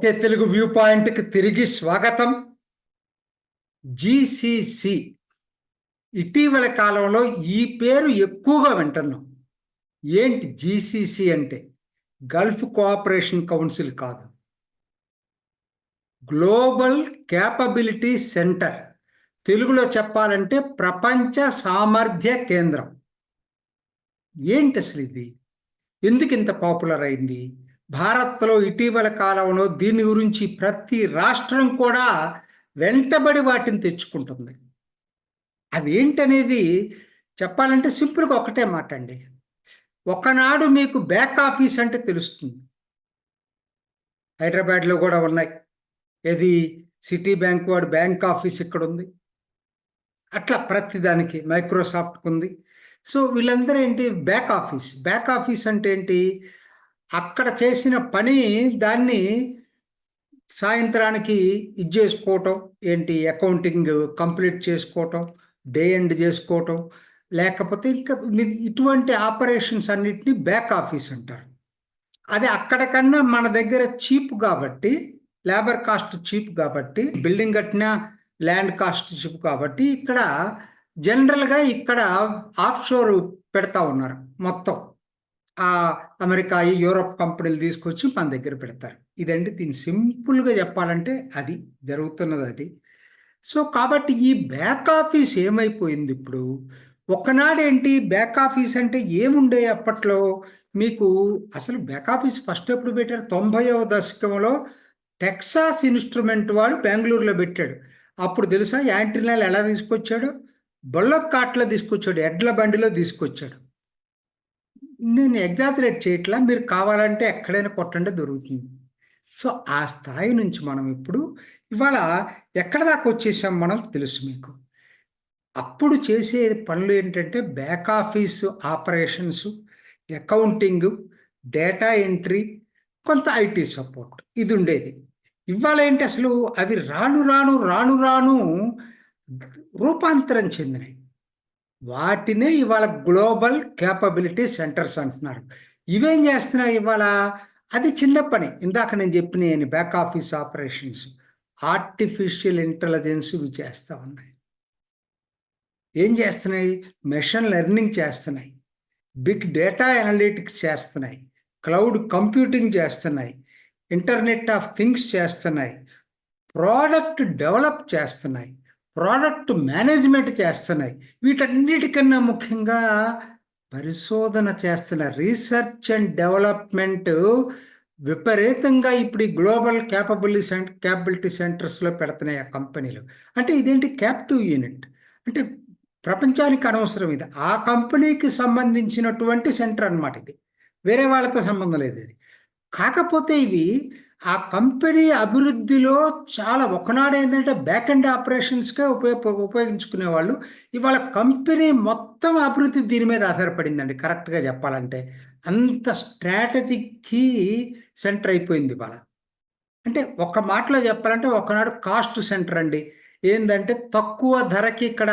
Telugu view పాయింట్కి తిరిగి స్వాగతం. జిసిసి ఇటీవల కాలంలో ఈ పేరు ఎక్కువగా వింటున్నాం. ఏంటి జిసిసి అంటే? గల్ఫ్ కోఆపరేషన్ కౌన్సిల్ కాదు, గ్లోబల్ క్యాపబిలిటీ సెంటర్. తెలుగులో చెప్పాలంటే ప్రపంచ సామర్థ్య కేంద్రం. ఏంటి అసలు ఇది? ఎందుకు ఇంత పాపులర్ అయింది? భారత్లో ఇటీవల కాలంలో దీని గురించి ప్రతి రాష్ట్రం కూడా వెంటబడి వాటిని తెచ్చుకుంటుంది. అవి ఏంటనేది చెప్పాలంటే సింపుల్గా ఒకటే మాట అండి. ఒకనాడు మీకు బ్యాక్ ఆఫీస్ అంటే తెలుస్తుంది. హైదరాబాద్లో కూడా ఉన్నాయి. ఏది సిటీ బ్యాంక్ వాడు బ్యాంక్ ఆఫీస్ ఇక్కడ ఉంది. అట్లా ప్రతిదానికి మైక్రోసాఫ్ట్కి ఉంది. సో వీళ్ళందరూ ఏంటి? Back office. బ్యాక్ ఆఫీస్ అంటే ఏంటి? అక్కడ చేసిన పని దాన్ని సాయంత్రానికి ఇది చేసుకోవటం, ఏంటి అకౌంటింగ్ కంప్లీట్ చేసుకోవటం, డే ఎండ్ చేసుకోవటం, లేకపోతే ఇంకా ఇటువంటి ఆపరేషన్స్ అన్నిటినీ బ్యాక్ ఆఫీస్ అంటారు. అది అక్కడికన్నా మన దగ్గర చీప్ కాబట్టి, లేబర్ కాస్ట్ చీప్ కాబట్టి, బిల్డింగ్ కట్టిన ల్యాండ్ కాస్ట్ చీప్ కాబట్టి ఇక్కడ జనరల్గా ఇక్కడ ఆఫ్ షోర్ పెడతా ఉన్నారు. మొత్తం అమెరికా, యూరోప్ కంపెనీలు తీసుకొచ్చి మన దగ్గర పెడతారు. ఇదండి దీన్ని సింపుల్గా చెప్పాలంటే అది జరుగుతున్నది అది. సో కాబట్టి ఈ బ్యాక్ ఆఫీస్ ఏమైపోయింది ఇప్పుడు? ఒకనాడేంటి బ్యాక్ ఆఫీస్ అంటే ఏముండే అప్పట్లో? మీకు అసలు బ్యాక్ ఆఫీస్ ఫస్ట్ ఎప్పుడు పెట్టారు? 90వ దశకంలో టెక్సాస్ ఇన్స్ట్రుమెంట్ వాడు బెంగళూరులో పెట్టాడు. అప్పుడు తెలుసా యాంటీనాలు ఎలా తీసుకొచ్చాడు? బొల్లక్ కార్ట్లో తీసుకొచ్చాడు, ఎడ్ల బండిలో తీసుకొచ్చాడు. నేను ఎగ్జాజరేట్ చేయట్లా, మీరు కావాలంటే ఎక్కడైనా కొట్టండి, దొరుకుతుంది. సో ఆ స్థాయి నుంచి మనం ఇప్పుడు ఇవాళ ఎక్కడ దాకా వచ్చేసాం మనం తెలుసు మీకు. అప్పుడు చేసే పనులు ఏంటంటే back office operations, accounting, data entry, కొంత ఐటీ సపోర్ట్, ఇది ఉండేది. ఇవాళ ఏంటి అసలు అవి రాను రాను రాను రాను రూపాంతరం చెందినాయి. వాటినే ఇవాళ గ్లోబల్ క్యాపబిలిటీ సెంటర్స్ అంటున్నారు. ఇవేం చేస్తున్నాయి ఇవాళ? అది చిన్న పని. ఇందాక నేను చెప్పిన back office operations, artificial intelligence ఇవి చేస్తూ ఉన్నాయి. ఏం చేస్తున్నాయి? మెషిన్ లెర్నింగ్ చేస్తున్నాయి, బిగ్ డేటా అనలిటిక్స్ చేస్తున్నాయి, క్లౌడ్ కంప్యూటింగ్ చేస్తున్నాయి, ఇంటర్నెట్ ఆఫ్ థింగ్స్ చేస్తున్నాయి, ప్రోడక్ట్ డెవలప్ చేస్తున్నాయి, ప్రోడక్ట్ మేనేజ్మెంట్ చేస్తున్నాయి. వీటన్నిటికన్నా ముఖ్యంగా పరిశోధన చేస్తున్న రీసెర్చ్ అండ్ డెవలప్మెంట్ విపరీతంగా ఇప్పుడు ఈ గ్లోబల్ క్యాపబిలిటీ సెంటర్స్లో పెడుతున్నాయి ఆ కంపెనీలు. అంటే ఇదేంటి? క్యాప్టివ్ యూనిట్ అంటే ప్రపంచానికి అనవసరం. ఇది ఆ కంపెనీకి సంబంధించినటువంటి సెంటర్ అన్నమాట. ఇది వేరే వాళ్ళతో సంబంధం లేదు. ఇది కాకపోతే ఇవి ఆ కంపెనీ అభివృద్ధిలో చాలా ఒకనాడు ఏంటంటే బ్యాక్ అండ్ ఆపరేషన్స్కే ఉపయోగించుకునేవాళ్ళు. ఇవాళ కంపెనీ మొత్తం అభివృద్ధి దీని మీద ఆధారపడిందండి. కరెక్ట్గా చెప్పాలంటే అంత స్ట్రాటజిక్కి సెంటర్ అయిపోయింది ఇవాళ. అంటే ఒక మాటలో చెప్పాలంటే ఒకనాడు కాస్ట్ సెంటర్ అండి. ఏంటంటే తక్కువ ధరకి ఇక్కడ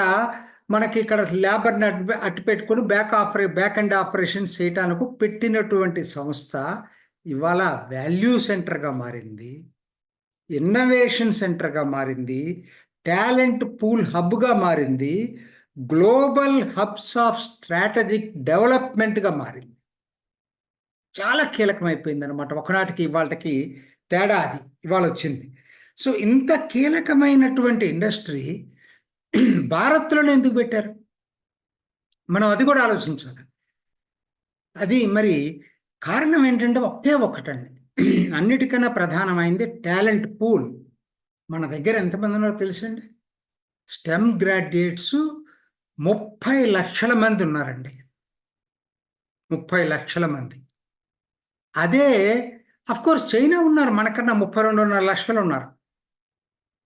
మనకి ఇక్కడ లేబర్ని అట్టు పెట్టుకుని బ్యాక్ అండ్ ఆపరేషన్స్ చేయటానికి పెట్టినటువంటి సంస్థ ఇవాళ వాల్యూ సెంటర్గా మారింది, ఇన్నోవేషన్ సెంటర్గా మారింది, టాలెంట్ పూల్ హబ్గా మారింది, గ్లోబల్ హబ్స్ ఆఫ్ స్ట్రాటజిక్ డెవలప్మెంట్గా మారింది. చాలా కీలకమైపోయింది అనమాట. ఒకనాటికి ఇవాళకి తేడా అది ఇవాళ వచ్చింది. సో ఇంత కీలకమైనటువంటి ఇండస్ట్రీ భారత్లోనే ఎందుకు పెట్టారు? మనం అది కూడా ఆలోచించాలి. అది మరి కారణం ఏంటంటే ఒకే ఒకటండి, అన్నిటికన్నా ప్రధానమైంది టాలెంట్ పూల్. మన దగ్గర ఎంతమంది ఉన్నారో తెలుసండి? స్టెమ్ గ్రాడ్యుయేట్స్ 30 లక్షల మంది ఉన్నారండి. 30 లక్షల మంది. అదే కోర్స్ చైనా ఉన్నారు, మనకన్నా 32.5 లక్షలు ఉన్నారు.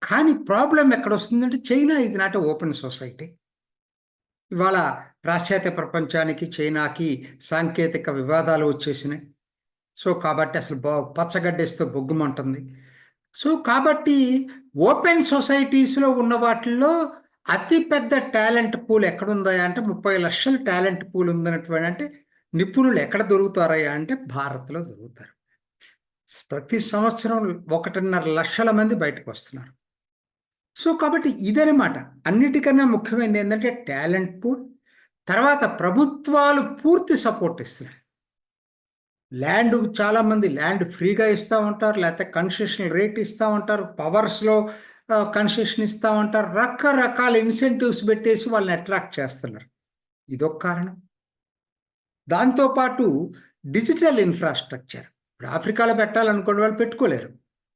కానీ ప్రాబ్లం ఎక్కడ వస్తుందంటే China is not open society. ఇవాళ పాశ్చాత్య ప్రపంచానికి చైనాకి సాంకేతిక వివాదాలు వచ్చేసినాయి. సో కాబట్టి అసలు పచ్చగడ్డేస్తే బొగ్గుమంటుంది. సో కాబట్టి ఓపెన్ సొసైటీస్లో ఉన్న వాటిల్లో అతిపెద్ద టాలెంట్ పూల్ ఎక్కడుందా అంటే 30 లక్షల టాలెంట్ పూల్ ఉందన్నటువంటి అంటే నిపుణులు ఎక్కడ దొరుకుతారయ్యా అంటే భారత్లో దొరుకుతారు. ప్రతి సంవత్సరం 1.5 లక్షల మంది బయటకు వస్తున్నారు. సో కాబట్టి ఇదనమాట. అన్నిటికన్నా ముఖ్యమైనది ఏంటంటే టాలెంట్ పూల్. తర్వాత ప్రభుత్వాలు పూర్తి సపోర్ట్ ఇస్తున్నాయి. ల్యాండ్ చాలామంది ల్యాండ్ ఫ్రీగా ఇస్తూ ఉంటారు, లేకపోతే కన్సెషనల్ రేట్ ఇస్తూ ఉంటారు, పవర్స్లో కన్సెషన్ ఇస్తూ ఉంటారు, రకరకాల ఇన్సెంటివ్స్ పెట్టేసి వాళ్ళని అట్రాక్ట్ చేస్తున్నారు. ఇదొక కారణం. దాంతోపాటు డిజిటల్ ఇన్ఫ్రాస్ట్రక్చర్. ఇప్పుడు ఆఫ్రికాలో పెట్టాలనుకోండి, వాళ్ళు పెట్టుకోలేరు,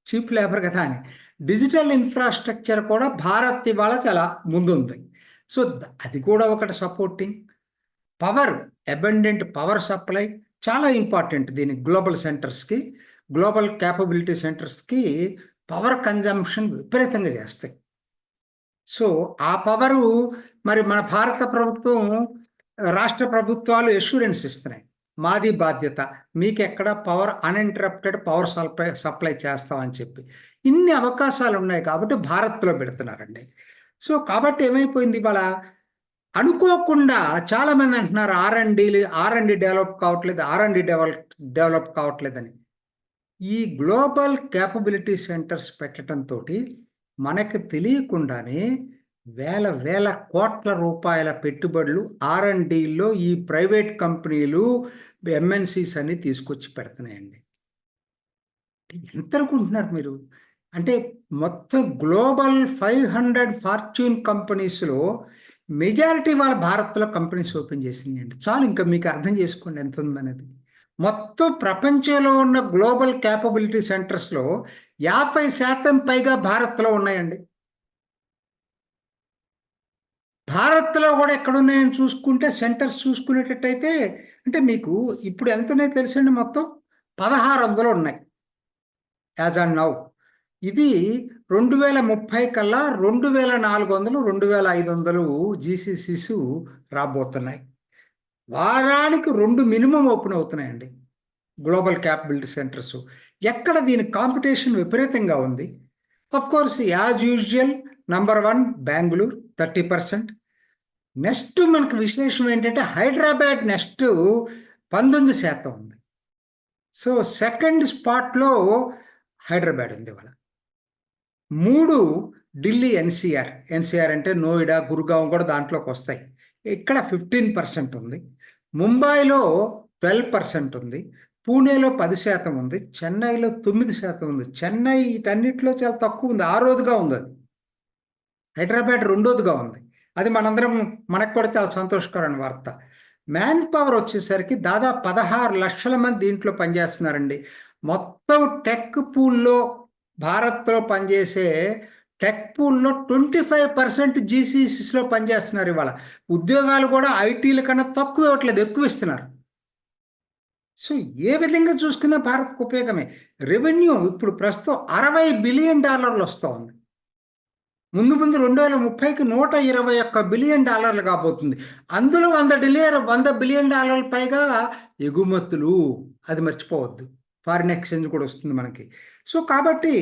చీప్ లేబర్ కదా అని. డిజిటల్ ఇన్ఫ్రాస్ట్రక్చర్ కూడా భారత్ ఇవాళ చాలా ముందుంది. సో అది కూడా ఒకటి supporting. Power, abundant power supply చాలా ఇంపార్టెంట్ దీనికి. గ్లోబల్ సెంటర్స్కి, గ్లోబల్ క్యాపబిలిటీ సెంటర్స్కి పవర్ కన్జంప్షన్ విపరీతంగా చేస్తాయి. సో ఆ పవరు మరి మన భారత ప్రభుత్వం, రాష్ట్ర ప్రభుత్వాలు ఎష్యూరెన్స్ ఇస్తున్నాయి, మాది బాధ్యత, మీకు ఎక్కడ పవర్ అన్ఇంటరప్టెడ్ పవర్ సప్లై చేస్తామని చెప్పి. ఇన్ని అవకాశాలు ఉన్నాయి కాబట్టి భారత్లో పెడుతున్నారండి. సో కాబట్టి ఏమైపోయింది, ఇవాళ అనుకోకుండా చాలామంది అంటున్నారు ఆర్ఎండి డెవలప్ కావట్లేదని. ఈ గ్లోబల్ క్యాపబిలిటీ సెంటర్స్ పెట్టడంతో మనకు తెలియకుండానే వేల కోట్ల రూపాయల పెట్టుబడులు ఆర్ఎండిలో ఈ ప్రైవేట్ కంపెనీలు, ఎంఎన్సీస్ అన్ని తీసుకొచ్చి పెడుతున్నాయండి. ఎంత అనుకుంటున్నారు మీరు? అంటే మొత్తం గ్లోబల్ 500 ఫార్చ్యూన్ కంపెనీస్లో మెజారిటీ వాళ్ళ భారత్లో కంపెనీస్ ఓపెన్ చేసిందండి. చాలు, ఇంకా మీకు అర్థం చేసుకోండి ఎంత ఉందనేది. మొత్తం ప్రపంచంలో ఉన్న గ్లోబల్ క్యాపబిలిటీ సెంటర్స్లో 50% పైగా భారత్లో ఉన్నాయండి. భారత్లో కూడా ఎక్కడున్నాయని చూసుకుంటే, సెంటర్స్ చూసుకునేటట్టయితే, అంటే మీకు ఇప్పుడు ఎంతనే తెలుసండి, మొత్తం 1600 ఉన్నాయి యాజ్ అండ్ నౌ. ఇది 2030 కల్లా 2400, 2500 జీసీసీస్ రాబోతున్నాయి. వారానికి 2 మినిమం ఓపెన్ అవుతున్నాయండి గ్లోబల్ క్యాపబిలిటీ సెంటర్స్. ఎక్కడ దీని కాంపిటీషన్ విపరీతంగా ఉంది. Of course as usual number 1 Bengaluru 30%. Next మనకు విశ్లేషణ ఏంటంటే హైదరాబాద్ నెక్స్ట్ 19% ఉంది. సో సెకండ్ స్పాట్లో హైదరాబాద్ ఉంది ఇవాళ. 3 ఢిల్లీ, ఎన్సీఆర్ అంటే నోయిడా, గురుగావ్ కూడా దాంట్లోకి వస్తాయి. ఇక్కడ 15% ఉంది. ముంబైలో 12% ఉంది. పూణేలో 10% ఉంది. చెన్నైలో 9% ఉంది. చెన్నై వీటన్నిటిలో చాలా తక్కువ ఉంది, 6వదిగా ఉంది అది. హైదరాబాద్ 2వదిగా ఉంది. అది మనకు కూడా చాలా సంతోషకరమైన వార్త. మ్యాన్ పవర్ వచ్చేసరికి దాదాపు 16 లక్షల మంది దీంట్లో పనిచేస్తున్నారండి. మొత్తం టెక్ పూల్లో, భారత్లో పనిచేసే టెక్ పూల్లో 25% జీసీసీస్లో పనిచేస్తున్నారు. ఇవాళ ఉద్యోగాలు కూడా ఐటీల కన్నా తక్కువ ఇవ్వట్లేదు, ఎక్కువ ఇస్తున్నారు. సో ఏ విధంగా చూసుకున్నా భారత్కు ఉపయోగమే. రెవెన్యూ ఇప్పుడు ప్రస్తుతం $60 బిలియన్ వస్తూ ఉంది. ముందు 2030కి $121 బిలియన్ కాబోతుంది. అందులో $100 బిలియన్ పైగా ఎగుమతులు, అది మర్చిపోవద్దు. ఫారిన్ ఎక్స్చేంజ్ కూడా వస్తుంది మనకి. సో కాబట్టి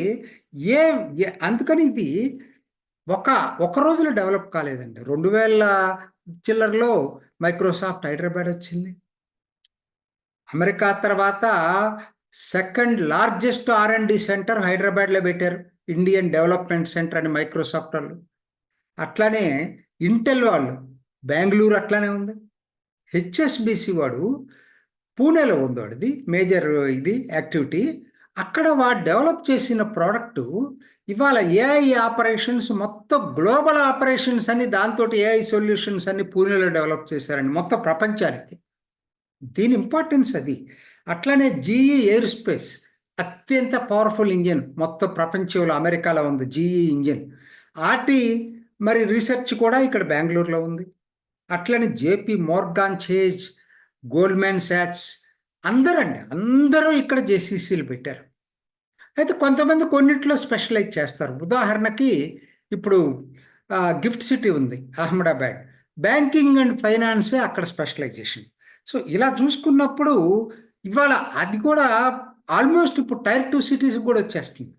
అందుకని ఇది ఒక రోజులో డెవలప్ కాలేదండి. 2000 చిల్లరలో మైక్రోసాఫ్ట్ హైదరాబాద్ వచ్చింది. అమెరికా తర్వాత సెకండ్ లార్జెస్ట్ ఆర్ఎండి సెంటర్ హైదరాబాద్లో పెట్టారు, ఇండియన్ డెవలప్మెంట్ సెంటర్ అని మైక్రోసాఫ్ట్ వాళ్ళు. అట్లానే ఇంటెల్ వాళ్ళు బెంగళూరు అట్లానే ఉంది. హెచ్ఎస్బిసి వాడు పూణేలో ఉంది, వాడిది మేజర్ ఇది యాక్టివిటీ. అక్కడ వాడు డెవలప్ చేసిన ప్రోడక్టు ఇవాళ ఏఐ ఆపరేషన్స్, మొత్తం గ్లోబల్ ఆపరేషన్స్ అని, దాంతో ఏఐ సొల్యూషన్స్ అన్ని పూణేలో డెవలప్ చేశారండి మొత్తం ప్రపంచానికి. దీని ఇంపార్టెన్స్ అది. అట్లానే జీఈ ఎయిర్ స్పేస్ అత్యంత పవర్ఫుల్ ఇంజిన్ మొత్తం ప్రపంచంలో అమెరికాలో ఉంది జీఈ ఇంజిన్. మరి రీసెర్చ్ కూడా ఇక్కడ బెంగళూరులో ఉంది. అట్లనే JP Morgan chase, Goldman socks అందరూ ఇక్కడ జేసీసీలు పెట్టారు. అయితే కొంతమంది కొన్నింటిలో స్పెషలైజ్ చేస్తారు. ఉదాహరణకి ఇప్పుడు గిఫ్ట్ సిటీ ఉంది అహ్మదాబాద్, బ్యాంకింగ్ అండ్ ఫైనాన్సే అక్కడ స్పెషలైజేషన్. సో ఇలా చూసుకున్నప్పుడు ఇవాళ అది కూడా ఆల్మోస్ట్ ఇప్పుడు టైర్ 2 సిటీస్ కూడా వచ్చేస్తుంది.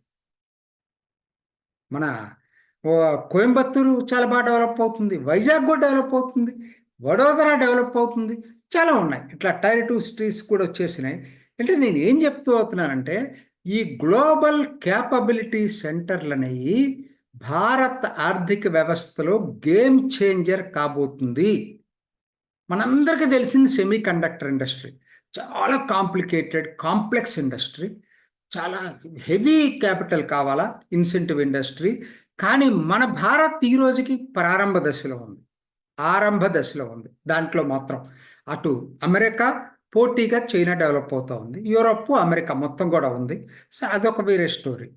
మన కోయంబత్తూరు చాలా బాగా డెవలప్ అవుతుంది, వైజాగ్ కూడా డెవలప్ అవుతుంది, వడోదర డెవలప్ అవుతుంది, చాలా ఉన్నాయి. ఇట్లా టైర్ 2 సిటీస్ కూడా వచ్చేసినాయి. అంటే నేను ఏం చెప్తూ అవుతున్నానంటే ఈ గ్లోబల్ క్యాపబిలిటీ సెంటర్లనేవి భారత్ ఆర్థిక వ్యవస్థలో గేమ్ చేంజర్ కాబోతుంది. మనందరికీ తెలిసింది సెమీ కండక్టర్ ఇండస్ట్రీ చాలా కాంప్లికేటెడ్ కాంప్లెక్స్ ఇండస్ట్రీ, చాలా హెవీ క్యాపిటల్ కావాలా ఇన్సెంటివ్ ఇండస్ట్రీ. కానీ మన భారత్ ఈ రోజుకి ఆరంభ దశలో ఉంది. దాంట్లో మాత్రం అటు అమెరికా పోటీగా చైనా డెవలప్ అవుతూ ఉంది, యూరోప్ అమెరికా మొత్తం కూడా ఉంది. సో అదొక వేరే స్టోరీ.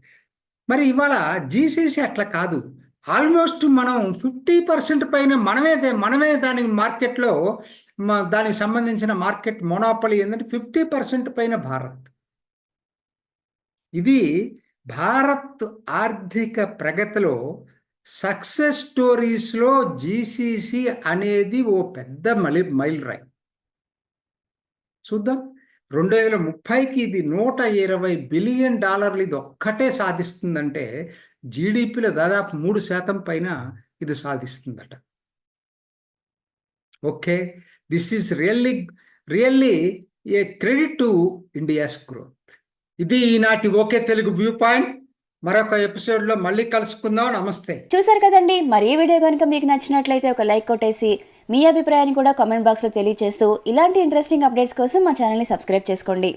మరి ఇవాళ జీసీసీ అట్లా కాదు. ఆల్మోస్ట్ మనం 50% పైన మనమే దానికి మార్కెట్లో దానికి సంబంధించిన మార్కెట్ మొనోపలి ఏంటంటే 50% పైన భారత్. ఇది భారత్ ఆర్థిక ప్రగతిలో సక్సెస్ స్టోరీస్లో జీసీసీ అనేది ఓ పెద్ద మైల్ రాయి. చూద్దాం 2030కి ఇది $120 బిలియన్ ఇది ఒక్కటే సాధిస్తుందంటే జీడిపిలో దాదాపు 3% పైన ఇది సాధిస్తుందట. Okay, this is really a credit to India's growth. ఇది ఈనాటి ఓకే తెలుగు వ్యూ పాయింట్. మరొక ఎపిసోడ్లో మళ్ళీ కలుసుకుందాం. నమస్తే. చూసారు కదండి, మరి ఈ వీడియో కనుక మీకు నచ్చినట్లయితే ఒక లైక్ కొట్టేసి మీ అభిప్రాయాన్ని కూడా కామెంట్ బాక్స్లో తెలియజేస్తూ ఇలాంటి ఇంట్రెస్టింగ్ అప్డేట్స్ కోసం మా ఛానల్ని సబ్స్క్రైబ్ చేసుకోండి.